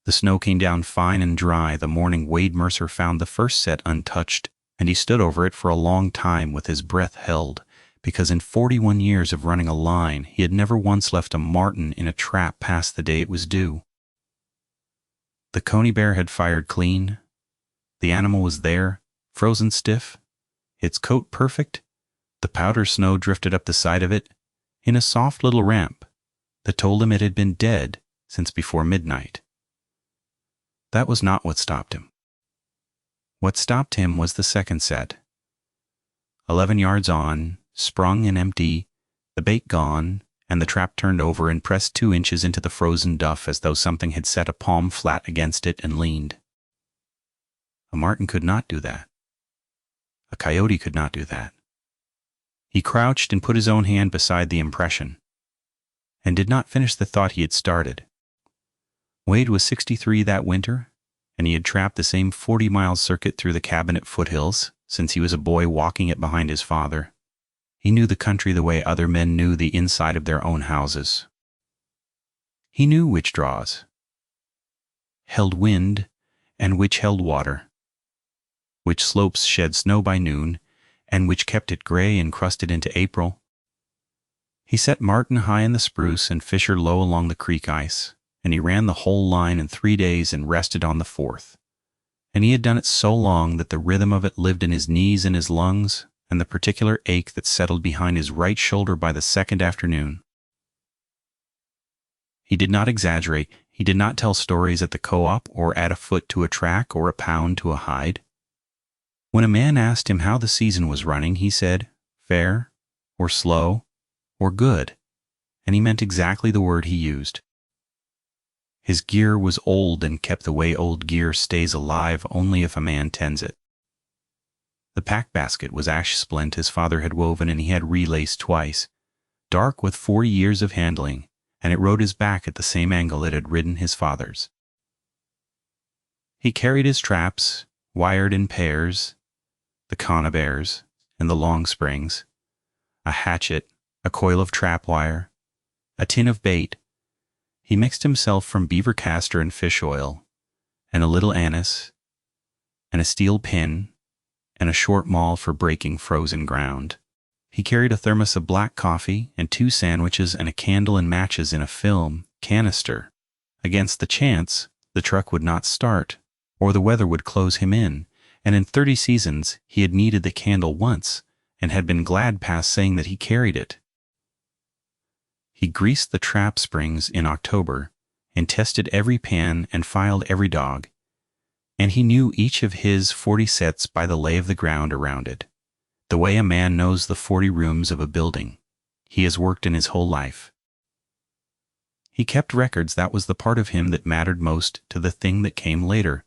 The snow came down fine and dry the morning Wade Mercer found the first set untouched, and he stood over it for a long time with his breath held, because in 41 years of running a line he had never once left a marten in a trap past the day it was due. The Coney bear had fired clean. The animal was there, frozen stiff, its coat perfect. The powder snow drifted up the side of it in a soft little ramp that told him it had been dead since before midnight. That was not what stopped him. What stopped him was the second set. 11 yards on, sprung and empty, the bait gone, and the trap turned over and pressed 2 inches into the frozen duff as though something had set a palm flat against it and leaned. A marten could not do that. A coyote could not do that. He crouched and put his own hand beside the impression, and did not finish the thought he had started. Wade was 63 that winter, and he had trapped the same 40-mile circuit through the Cabinet foothills since he was a boy walking it behind his father. He knew the country the way other men knew the inside of their own houses. He knew which draws held wind and which held water, which slopes shed snow by noon, and which kept it gray and crusted into April. He set marten high in the spruce and fisher low along the creek ice, and he ran the whole line in 3 days and rested on the 4th. And he had done it so long that the rhythm of it lived in his knees and his lungs, and the particular ache that settled behind his right shoulder by the second afternoon. He did not exaggerate. He did not tell stories at the co-op or add a foot to a track or a pound to a hide. When a man asked him how the season was running, he said, fair, or slow, or good, and he meant exactly the word he used. His gear was old and kept the way old gear stays alive only if a man tends it. The pack basket was ash splint his father had woven, and he had relaced twice, dark with 40 years of handling, and it rode his back at the same angle it had ridden his father's. He carried his traps, wired in pairs, the conibears and the long springs, a hatchet, a coil of trap wire, a tin of bait. He mixed himself from beaver castor and fish oil, and a little anise, and a steel pin, and a short maul for breaking frozen ground. He carried a thermos of black coffee and 2 sandwiches and a candle and matches in a film canister. Against the chance, the truck would not start, or the weather would close him in, and in 30 seasons he had needed the candle once, and had been glad past saying that he carried it. He greased the trap springs in October, and tested every pan and filed every dog, and he knew each of his 40 sets by the lay of the ground around it, the way a man knows the 40 rooms of a building he has worked in his whole life. He kept records. That was the part of him that mattered most to the thing that came later,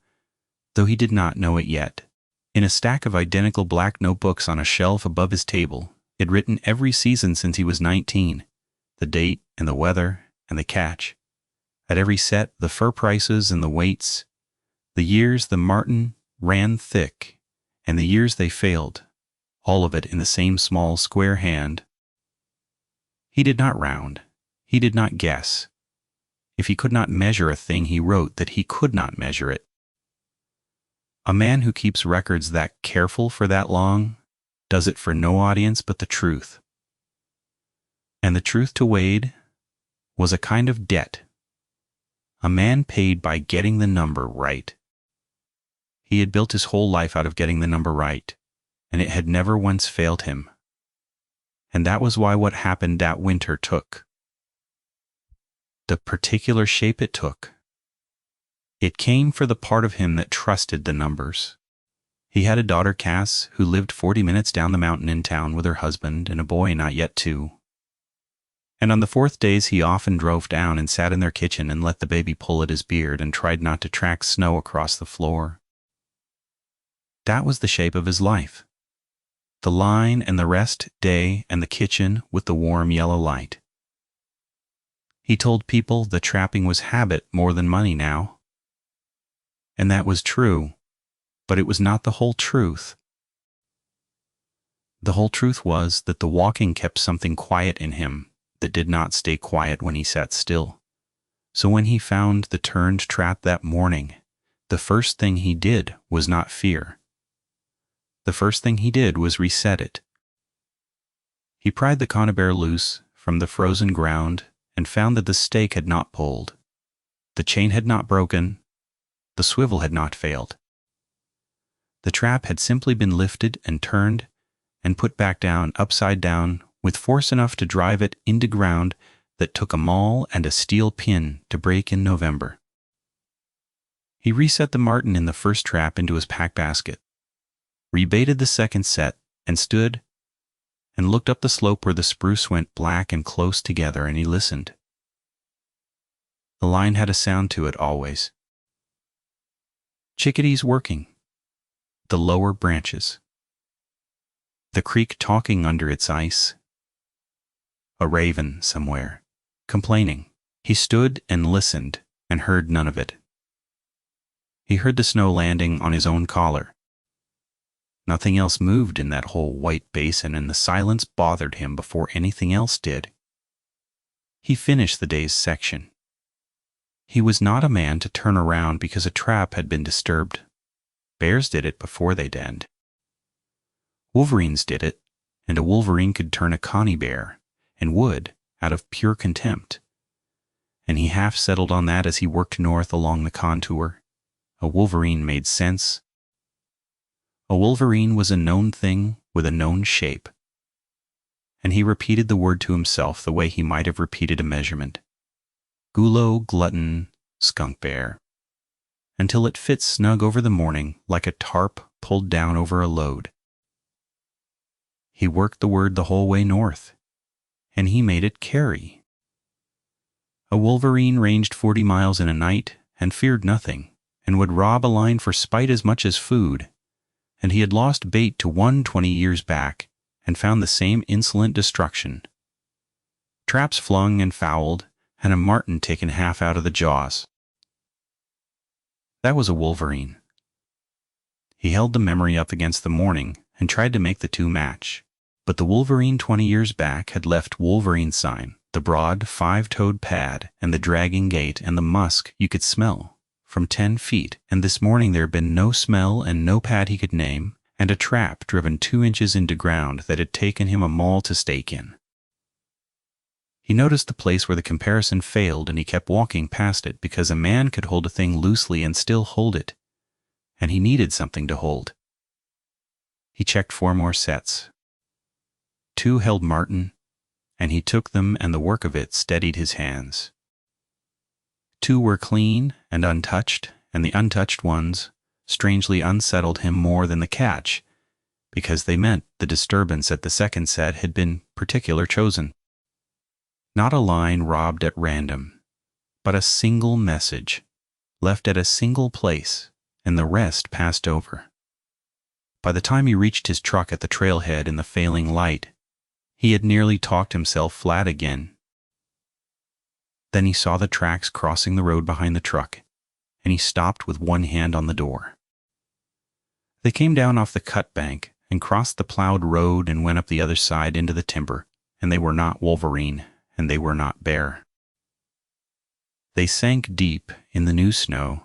though he did not know it yet. In a stack of identical black notebooks on a shelf above his table, he had written every season since he was 19, the date and the weather and the catch. At every set, the fur prices and the weights, the years the marten ran thick and the years they failed, all of it in the same small square hand. He did not round. He did not guess. If he could not measure a thing, he wrote that he could not measure it. A man who keeps records that careful for that long does it for no audience but the truth. And the truth to Wade was a kind of debt. A man paid by getting the number right. He had built his whole life out of getting the number right, and it had never once failed him. And that was why what happened that winter took the particular shape it took. It came for the part of him that trusted the numbers. He had a daughter, Cass, who lived 40 minutes down the mountain in town with her husband and a boy not yet 2. And on the 4th days he often drove down and sat in their kitchen and let the baby pull at his beard and tried not to track snow across the floor. That was the shape of his life. The line and the rest day and the kitchen with the warm yellow light. He told people the trapping was habit more than money now. And that was true, but it was not the whole truth. The whole truth was that the walking kept something quiet in him that did not stay quiet when he sat still. So when he found the turned trap that morning, the first thing he did was not fear. The first thing he did was reset it. He pried the conibear loose from the frozen ground and found that the stake had not pulled. The chain had not broken. The swivel had not failed. The trap had simply been lifted and turned and put back down, upside down, with force enough to drive it into ground that took a maul and a steel pin to break in November. He reset the marten in the first trap into his pack basket, rebaited the second set, and stood and looked up the slope where the spruce went black and close together, and he listened. The line had a sound to it always. Chickadees working. The lower branches. The creek talking under its ice. A raven somewhere, complaining. He stood and listened and heard none of it. He heard the snow landing on his own collar. Nothing else moved in that whole white basin, and the silence bothered him before anything else did. He finished the day's section. He was not a man to turn around because a trap had been disturbed. Bears did it before they denned. Wolverines did it, and a wolverine could turn a connie bear, and would, out of pure contempt. And he half settled on that as he worked north along the contour. A wolverine made sense. A wolverine was a known thing with a known shape. And he repeated the word to himself the way he might have repeated a measurement. Gulo, glutton, skunk bear. Until it fit snug over the morning like a tarp pulled down over a load. He worked the word the whole way north, and he made it carry. A wolverine ranged 40 miles in a night and feared nothing, and would rob a line for spite as much as food, and he had lost bait to one 20 years back and found the same insolent destruction. Traps flung and fouled, and a marten taken half out of the jaws. That was a wolverine. He held the memory up against the morning and tried to make the two match, but the wolverine 20 years back had left wolverine sign, the broad 5-toed pad, and the dragging gait, and the musk you could smell from 10 feet, and this morning there had been no smell and no pad he could name, and a trap driven 2 inches into ground that had taken him a maul to stake in. He noticed the place where the comparison failed, and he kept walking past it because a man could hold a thing loosely and still hold it, and he needed something to hold. He checked 4 more sets. 2 held marten, and he took them, and the work of it steadied his hands. 2 were clean and untouched, and the untouched ones strangely unsettled him more than the catch, because they meant the disturbance at the second set had been particular chosen. Not a line robbed at random, but a single message, left at a single place, and the rest passed over. By the time he reached his truck at the trailhead in the failing light, he had nearly talked himself flat again. Then he saw the tracks crossing the road behind the truck, and he stopped with one hand on the door. They came down off the cut bank and crossed the plowed road and went up the other side into the timber, and they were not wolverine, and they were not bear. They sank deep in the new snow,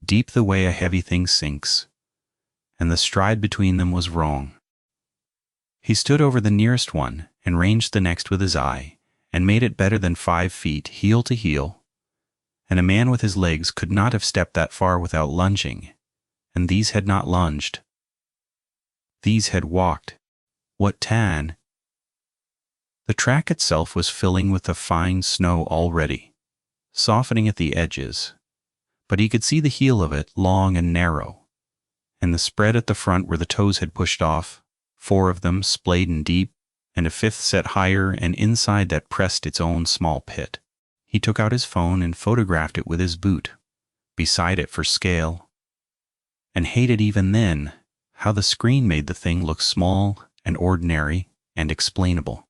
deep the way a heavy thing sinks, and the stride between them was wrong. He stood over the nearest one and ranged the next with his eye, and made it better than 5 feet, heel to heel, and a man with his legs could not have stepped that far without lunging, and these had not lunged. These had walked. What tan! The track itself was filling with the fine snow already, softening at the edges, but he could see the heel of it long and narrow, and the spread at the front where the toes had pushed off, 4 of them splayed and deep, and a 5th set higher and inside that pressed its own small pit. He took out his phone and photographed it with his boot, beside it for scale, and hated even then how the screen made the thing look small and ordinary and explainable.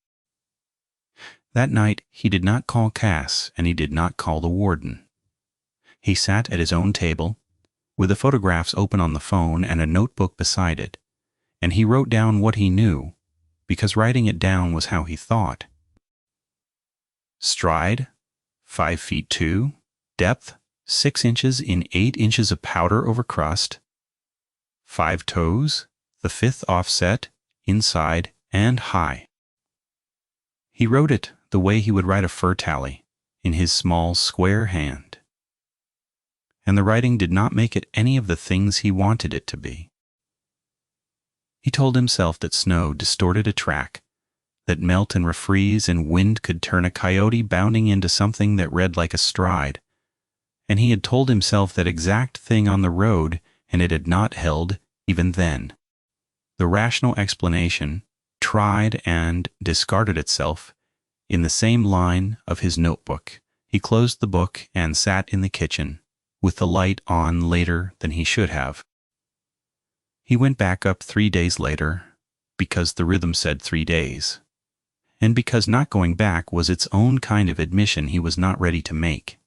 That night he did not call Cass, and he did not call the warden. He sat at his own table, with the photographs open on the phone and a notebook beside it, and he wrote down what he knew, because writing it down was how he thought. Stride, 5 feet 2, depth 6 inches in 8 inches of powder over crust, 5 toes, the 5th offset, inside and high. He wrote it the way he would write a fur tally, in his small square hand. And the writing did not make it any of the things he wanted it to be. He told himself that snow distorted a track, that melt and refreeze and wind could turn a coyote bounding into something that read like a stride, and he had told himself that exact thing on the road, and it had not held even then. The rational explanation tried and discarded itself in the same line of his notebook. He closed the book and sat in the kitchen, with the light on later than he should have. He went back up 3 days later, because the rhythm said 3 days, and because not going back was its own kind of admission he was not ready to make.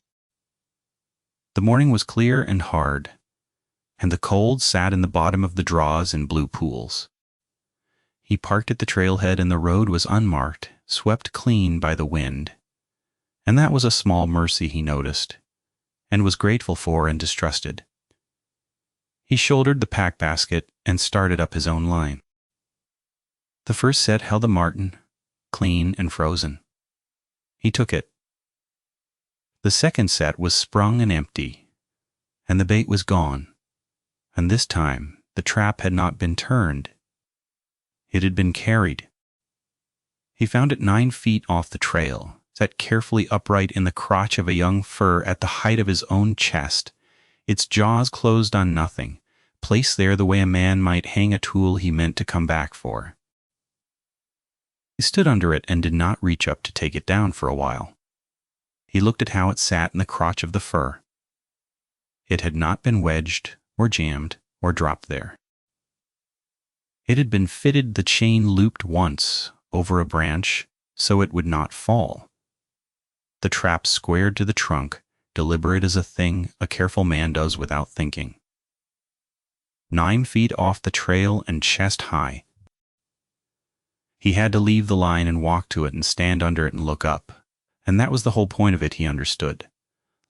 The morning was clear and hard, and the cold sat in the bottom of the draws in blue pools. He parked at the trailhead and the road was unmarked, swept clean by the wind, and that was a small mercy he noticed, and was grateful for and distrusted. He shouldered the pack basket and started up his own line. The first set held a marten, clean and frozen. He took it. The second set was sprung and empty, and the bait was gone, and this time the trap had not been turned. It had been carried. He found it 9 feet off the trail, set carefully upright in the crotch of a young fir at the height of his own chest, its jaws closed on nothing, placed there the way a man might hang a tool he meant to come back for. He stood under it and did not reach up to take it down for a while. He looked at how it sat in the crotch of the fir. It had not been wedged or jammed or dropped there. It had been fitted the chain looped once over a branch so it would not fall. The trap squared to the trunk, deliberate as a thing a careful man does without thinking. 9 feet off the trail and chest high. He had to leave the line and walk to it and stand under it and look up, and that was the whole point of it, he understood.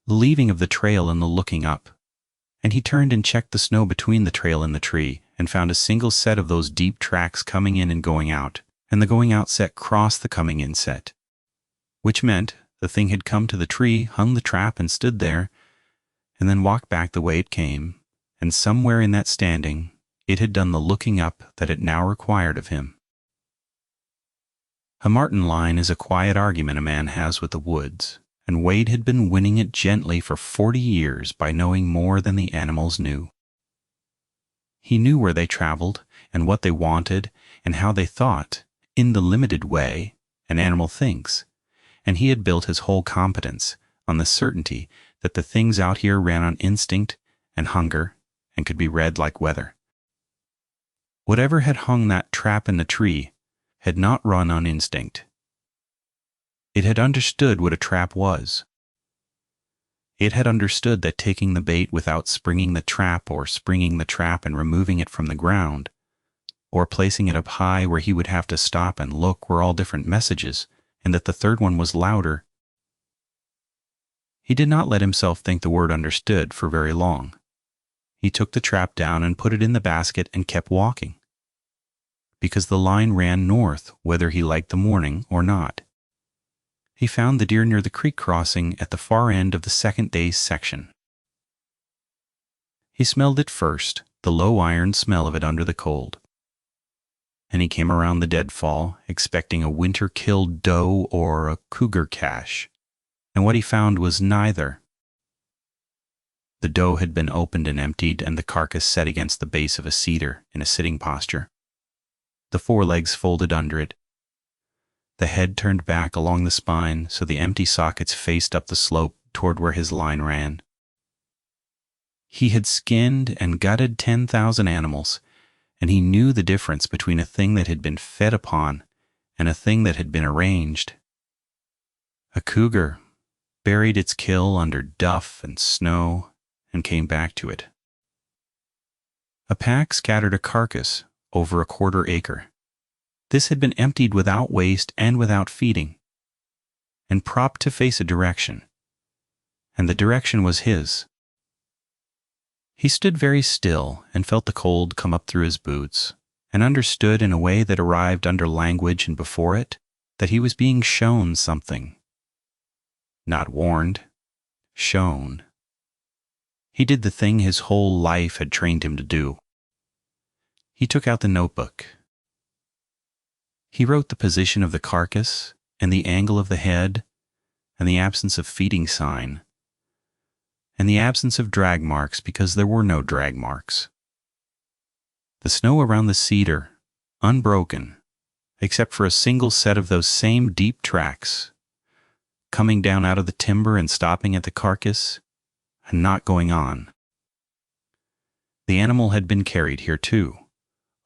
The leaving of the trail and the looking up. And he turned and checked the snow between the trail and the tree, and found a single set of those deep tracks coming in and going out, and the going out set crossed the coming in set, which meant the thing had come to the tree, hung the trap and stood there, and then walked back the way it came, and somewhere in that standing it had done the looking up that it now required of him. A marten line is a quiet argument a man has with the woods, and Wade had been winning it gently for 40 years by knowing more than the animals knew. He knew where they traveled, and what they wanted, and how they thought, in the limited way an animal thinks, and he had built his whole competence on the certainty that the things out here ran on instinct and hunger and could be read like weather. Whatever had hung that trap in the tree had not run on instinct. It had understood what a trap was. It had understood that taking the bait without springing the trap or springing the trap and removing it from the ground, or placing it up high where he would have to stop and look were all different messages, and that the third one was louder. He did not let himself think the word understood for very long. He took the trap down and put it in the basket and kept walking, because the line ran north whether he liked the morning or not. He found the deer near the creek crossing at the far end of the second day's section. He smelled it first, the low iron smell of it under the cold. And he came around the deadfall, expecting a winter-killed doe or a cougar cache, and what he found was neither. The doe had been opened and emptied, and the carcass set against the base of a cedar in a sitting posture, the forelegs folded under it, the head turned back along the spine so the empty sockets faced up the slope toward where his line ran. He had skinned and gutted 10,000 animals, and he knew the difference between a thing that had been fed upon and a thing that had been arranged. A cougar buried its kill under duff and snow and came back to it. A pack scattered a carcass over a 1/4 acre. This had been emptied without waste and without feeding, and propped to face a direction, and the direction was his. He stood very still and felt the cold come up through his boots, and understood in a way that arrived under language and before it that he was being shown something. Not warned, shown. He did the thing his whole life had trained him to do. He took out the notebook. He wrote the position of the carcass and the angle of the head and the absence of feeding sign and the absence of drag marks because there were no drag marks. The snow around the cedar, unbroken, except for a single set of those same deep tracks, coming down out of the timber and stopping at the carcass and not going on. The animal had been carried here too,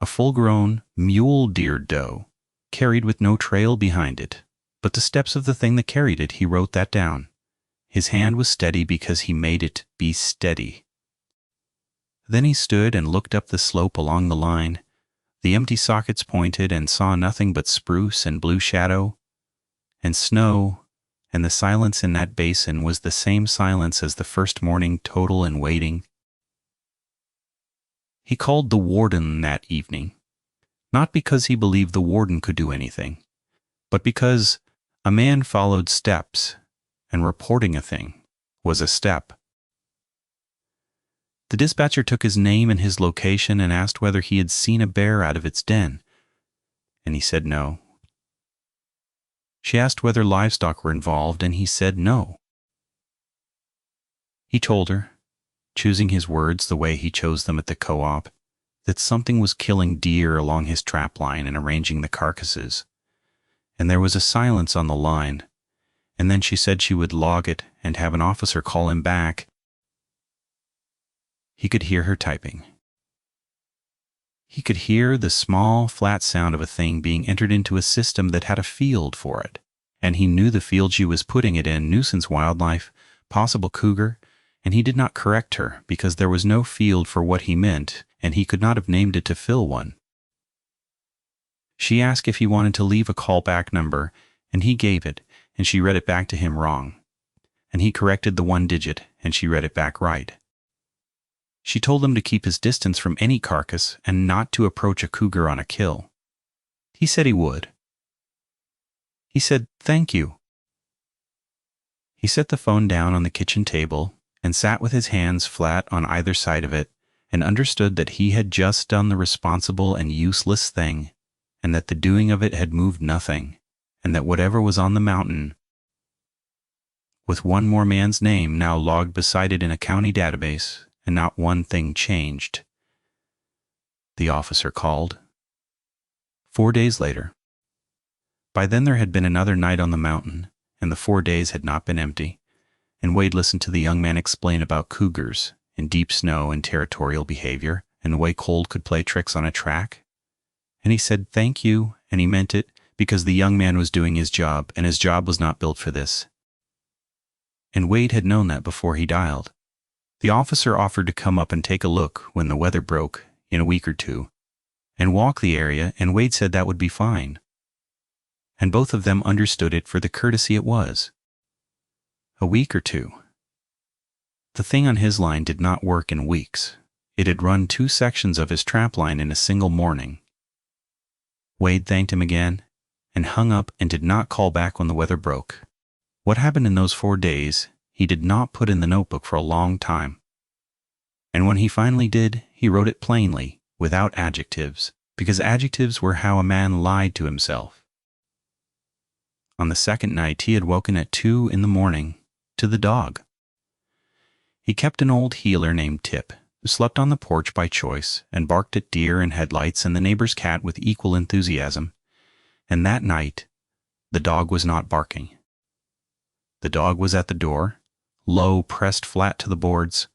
a full-grown mule deer doe, carried with no trail behind it, but the steps of the thing that carried it, he wrote that down. His hand was steady because he made it be steady. Then he stood and looked up the slope along the line. The empty sockets pointed and saw nothing but spruce and blue shadow and snow, and the silence in that basin was the same silence as the first morning, total and waiting. He called the warden that evening, not because he believed the warden could do anything, but because a man followed steps, and reporting a thing was a step. The dispatcher took his name and his location and asked whether he had seen a bear out of its den, and he said no. She asked whether livestock were involved, and he said no. He told her, choosing his words the way he chose them at the co-op, that something was killing deer along his trap line and arranging the carcasses, and there was a silence on the line, and then she said she would log it and have an officer call him back. He could hear her typing. He could hear the small, flat sound of a thing being entered into a system that had a field for it, and he knew the field she was putting it in: nuisance wildlife, possible cougar, and he did not correct her because there was no field for what he meant, and he could not have named it to fill one. She asked if he wanted to leave a callback number, and he gave it, and she read it back to him wrong, and he corrected the one digit, and she read it back right. She told him to keep his distance from any carcass and not to approach a cougar on a kill. He said he would. He said, "Thank you." He set the phone down on the kitchen table and sat with his hands flat on either side of it and understood that he had just done the responsible and useless thing, and that the doing of it had moved nothing, and that whatever was on the mountain, with one more man's name now logged beside it in a county database, and not one thing changed. The officer called. 4 days later. By then there had been another night on the mountain, and the 4 days had not been empty, and Wade listened to the young man explain about cougars and deep snow and territorial behavior and the way cold could play tricks on a track. And he said thank you, and he meant it, because the young man was doing his job, and his job was not built for this. And Wade had known that before he dialed. The officer offered to come up and take a look when the weather broke in a week or two, and walk the area, and Wade said that would be fine. And both of them understood it for the courtesy it was. A week or two. The thing on his line did not work in weeks. It had run 2 sections of his trap line in a single morning. Wade thanked him again, and hung up and did not call back when the weather broke. What happened in those 4 days, he did not put in the notebook for a long time. And when he finally did, he wrote it plainly, without adjectives, because adjectives were how a man lied to himself. On the second night, he had woken at 2 a.m. to the dog. He kept an old heeler named Tip, who slept on the porch by choice and barked at deer and headlights and the neighbor's cat with equal enthusiasm. And that night, the dog was not barking. The dog was at the door, low, pressed flat to the boards,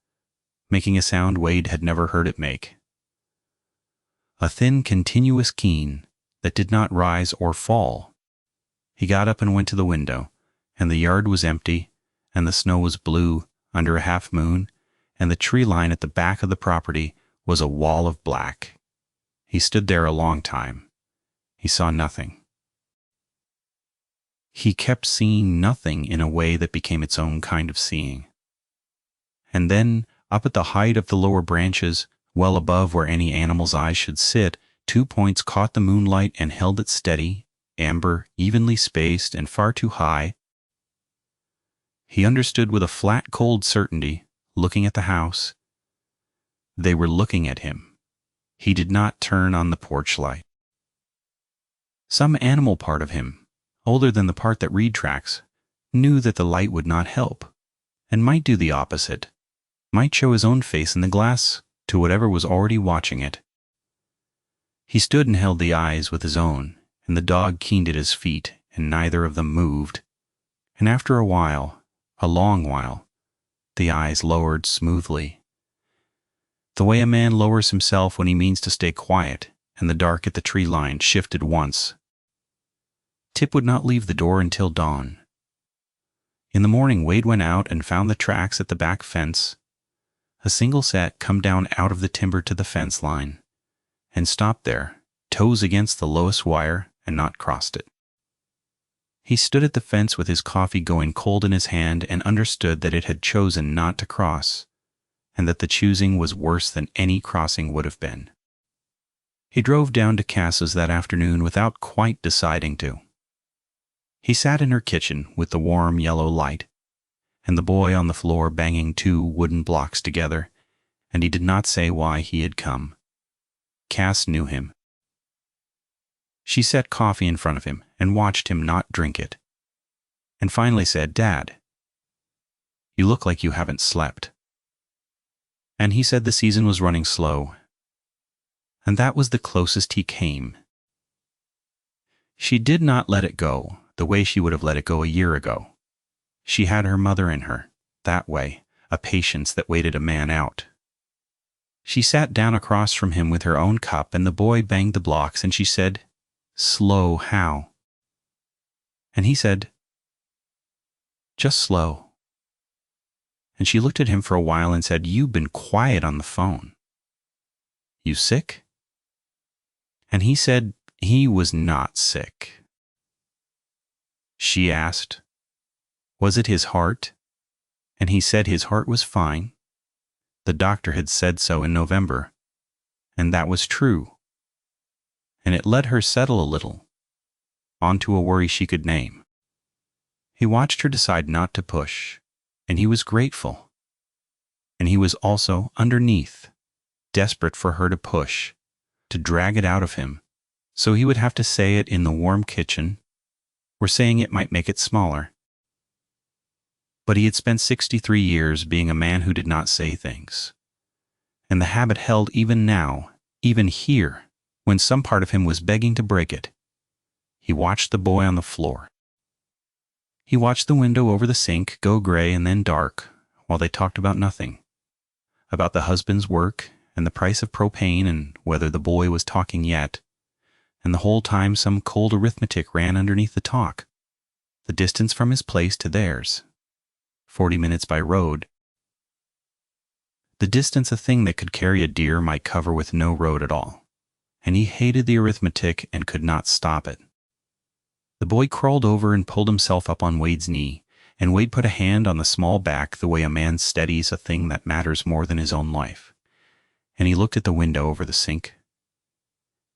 making a sound Wade had never heard it make. A thin, continuous keen that did not rise or fall. He got up and went to the window, and the yard was empty, and the snow was blue under a half moon, and the tree line at the back of the property was a wall of black. He stood there a long time. He saw nothing. He kept seeing nothing in a way that became its own kind of seeing. and then, up at the height of the lower branches, well above where any animal's eyes should sit, 2 points caught the moonlight and held it steady, amber, evenly spaced, and far too high. He understood with a flat, cold certainty, looking at the house. They were looking at him. He did not turn on the porch light. Some animal part of him, older than the part that Reed tracks, knew that the light would not help, and might do the opposite, might show his own face in the glass to whatever was already watching it. He stood and held the eyes with his own, and the dog keened at his feet, and neither of them moved. And after a while, a long while, the eyes lowered smoothly, the way a man lowers himself when he means to stay quiet, and the dark at the tree line shifted once. Tip would not leave the door until dawn. In the morning, Wade went out and found the tracks at the back fence, a single set come down out of the timber to the fence line, and stopped there, toes against the lowest wire, and not crossed it. He stood at the fence with his coffee going cold in his hand and understood that it had chosen not to cross, and that the choosing was worse than any crossing would have been. He drove down to Cass's that afternoon without quite deciding to. He sat in her kitchen with the warm yellow light, and the boy on the floor banging 2 wooden blocks together, and he did not say why he had come. Cass knew him. She set coffee in front of him and watched him not drink it, and finally said, "Dad, you look like you haven't slept." And he said the season was running slow, and that was the closest he came. She did not let it go the way she would have let it go a year ago. She had her mother in her, that way, a patience that waited a man out. She sat down across from him with her own cup, and the boy banged the blocks, and she said, "Slow how?" And he said, "Just slow." And she looked at him for a while and said, "You've been quiet on the phone. You sick?" And he said he was not sick. She asked, was it his heart? And he said his heart was fine. The doctor had said so in November, and that was true. And it let her settle a little, onto a worry she could name. He watched her decide not to push, and he was grateful. And he was also, underneath, desperate for her to push, to drag it out of him, so he would have to say it in the warm kitchen, or saying it might make it smaller. But he had spent 63 years being a man who did not say things, and the habit held even now, even here, when some part of him was begging to break it. He watched the boy on the floor. He watched the window over the sink go gray and then dark, while they talked about nothing, about the husband's work and the price of propane and whether the boy was talking yet, and the whole time some cold arithmetic ran underneath the talk, the distance from his place to theirs, 40 minutes by road, the distance a thing that could carry a deer might cover with no road at all. And he hated the arithmetic and could not stop it. The boy crawled over and pulled himself up on Wade's knee, and Wade put a hand on the small back the way a man steadies a thing that matters more than his own life. And he looked at the window over the sink,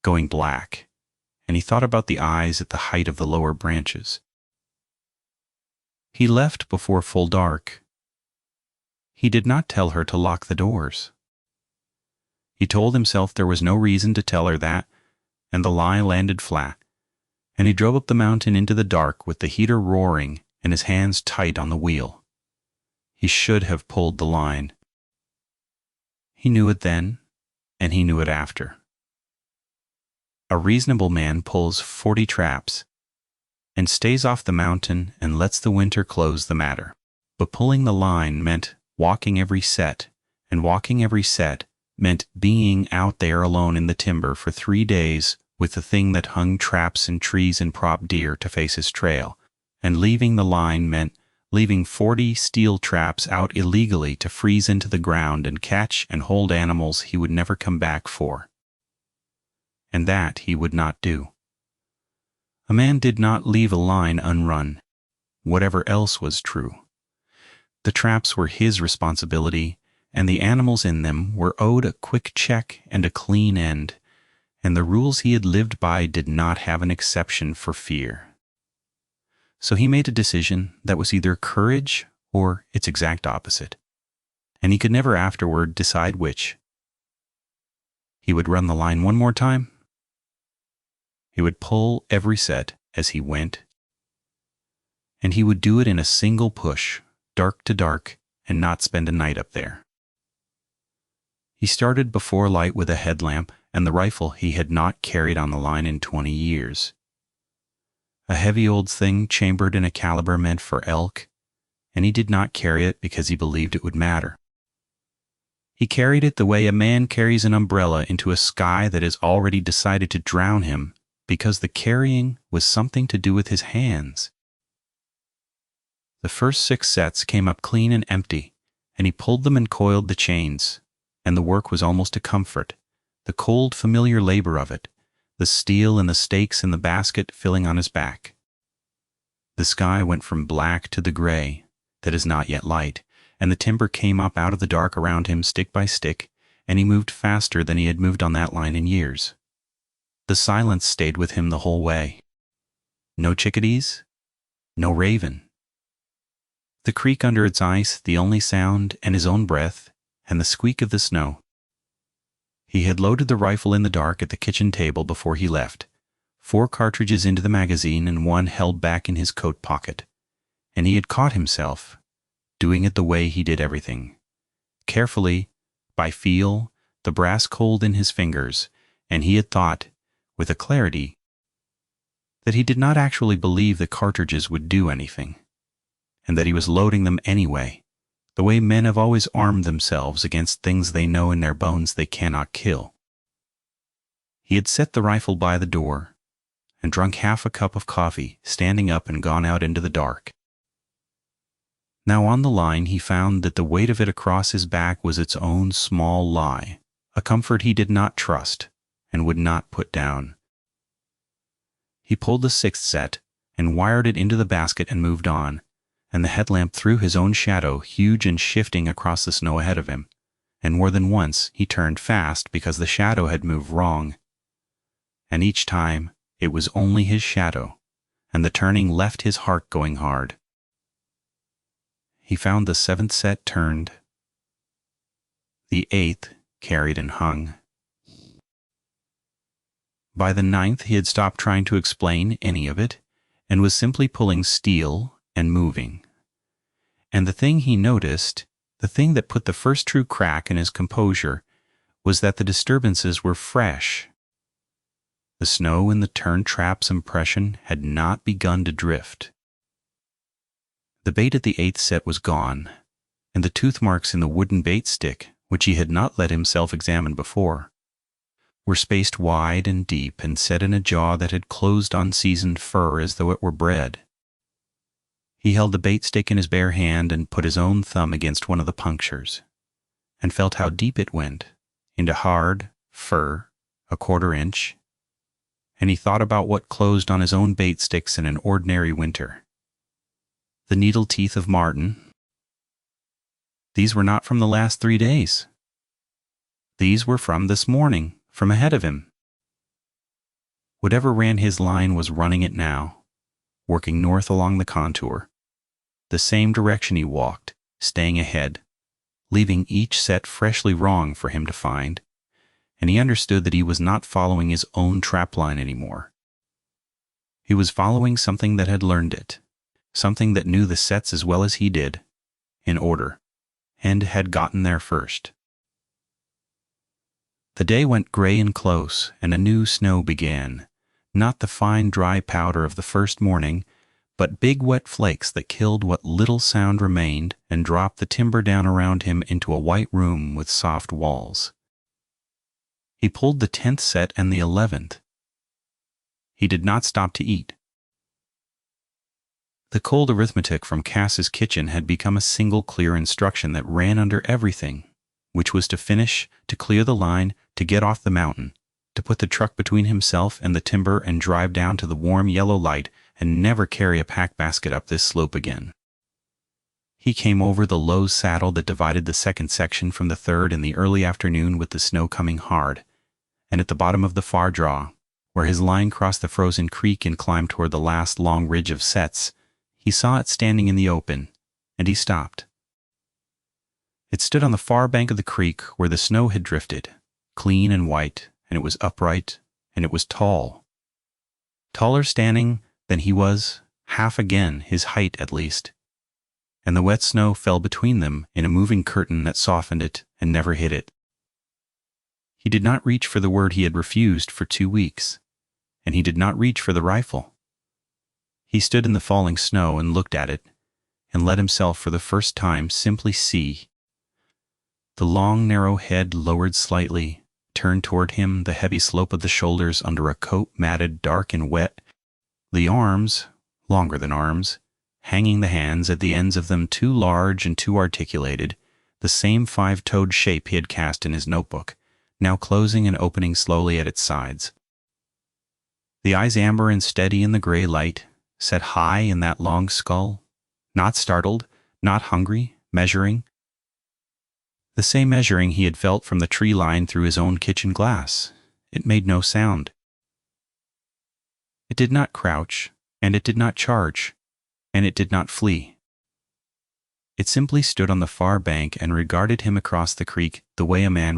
going black, and he thought about the eyes at the height of the lower branches. He left before full dark. He did not tell her to lock the doors. He told himself there was no reason to tell her that, and the lie landed flat, and he drove up the mountain into the dark with the heater roaring and his hands tight on the wheel. He should have pulled the line. He knew it then, and he knew it after. A reasonable man pulls 40 traps and stays off the mountain and lets the winter close the matter. But pulling the line meant walking every set, and walking every set meant being out there alone in the timber for 3 days with the thing that hung traps in trees and propped deer to face his trail, and leaving the line meant leaving 40 steel traps out illegally to freeze into the ground and catch and hold animals he would never come back for. And that he would not do. A man did not leave a line unrun, whatever else was true. The traps were his responsibility, and the animals in them were owed a quick check and a clean end, and the rules he had lived by did not have an exception for fear. So he made a decision that was either courage or its exact opposite, and he could never afterward decide which. He would run the line one more time. He would pull every set as he went, and he would do it in a single push, dark to dark, and not spend a night up there. He started before light with a headlamp and the rifle he had not carried on the line in 20 years. A heavy old thing chambered in a caliber meant for elk, and he did not carry it because he believed it would matter. He carried it the way a man carries an umbrella into a sky that has already decided to drown him, because the carrying was something to do with his hands. The first 6 sets came up clean and empty, and he pulled them and coiled the chains, and the work was almost a comfort, the cold, familiar labor of it, the steel and the stakes in the basket filling on his back. The sky went from black to the gray, that is not yet light, and the timber came up out of the dark around him stick by stick, and he moved faster than he had moved on that line in years. The silence stayed with him the whole way. No chickadees, no raven. The creek under its ice, the only sound, and his own breath, and the squeak of the snow. He had loaded the rifle in the dark at the kitchen table before he left, 4 cartridges into the magazine and 1 held back in his coat pocket, and he had caught himself doing it the way he did everything, carefully, by feel, the brass cold in his fingers, and he had thought, with a clarity, that he did not actually believe the cartridges would do anything, and that he was loading them anyway, the way men have always armed themselves against things they know in their bones they cannot kill. He had set the rifle by the door and drunk half a cup of coffee, standing up, and gone out into the dark. Now on the line he found that the weight of it across his back was its own small lie, a comfort he did not trust and would not put down. He pulled the 6th set and wired it into the basket and moved on, and the headlamp threw his own shadow huge and shifting across the snow ahead of him, and more than once he turned fast because the shadow had moved wrong. And each time it was only his shadow, and the turning left his heart going hard. He found the 7th set turned, the 8th carried and hung. By the 9th he had stopped trying to explain any of it, and was simply pulling steel and moving. And the thing he noticed, the thing that put the first true crack in his composure, was that the disturbances were fresh. The snow in the turned trap's impression had not begun to drift. The bait at the 8th set was gone, and the tooth marks in the wooden bait stick, which he had not let himself examine before, were spaced wide and deep and set in a jaw that had closed on seasoned fur as though it were bread. He held the bait stick in his bare hand and put his own thumb against one of the punctures, and felt how deep it went, into hard fur, a 1/4 inch, and he thought about what closed on his own bait sticks in an ordinary winter. The needle teeth of marten. These were not from the last 3 days. These were from this morning, from ahead of him. Whatever ran his line was running it now, working north along the contour, the same direction he walked, staying ahead, leaving each set freshly wrong for him to find, and he understood that he was not following his own trapline anymore. He was following something that had learned it, something that knew the sets as well as he did, in order, and had gotten there first. The day went gray and close, and a new snow began, not the fine dry powder of the first morning, but big wet flakes that killed what little sound remained and dropped the timber down around him into a white room with soft walls. He pulled the 10th set and the 11th. He did not stop to eat. The cold arithmetic from Cass's kitchen had become a single clear instruction that ran under everything, which was to finish, to clear the line, to get off the mountain, to put the truck between himself and the timber and drive down to the warm yellow light and never carry a pack basket up this slope again. He came over the low saddle that divided the second section from the third in the early afternoon with the snow coming hard, and at the bottom of the far draw, where his line crossed the frozen creek and climbed toward the last long ridge of sets, he saw it standing in the open, and he stopped. It stood on the far bank of the creek where the snow had drifted, clean and white, and it was upright, and it was tall. Taller standing than he was, half again his height at least, and the wet snow fell between them in a moving curtain that softened it and never hid it. He did not reach for the word he had refused for 2 weeks, and he did not reach for the rifle. He stood in the falling snow and looked at it, and let himself for the first time simply see. The long, narrow head lowered slightly, turned toward him the heavy slope of the shoulders under a coat matted dark and wet, the arms, longer than arms, hanging the hands at the ends of them too large and too articulated, the same 5-toed shape he had cast in his notebook, now closing and opening slowly at its sides. The eyes amber and steady in the gray light, set high in that long skull, not startled, not hungry, measuring. The same measuring he had felt from the tree line through his own kitchen glass. It made no sound. It did not crouch, and it did not charge, and it did not flee. It simply stood on the far bank and regarded him across the creek the way a man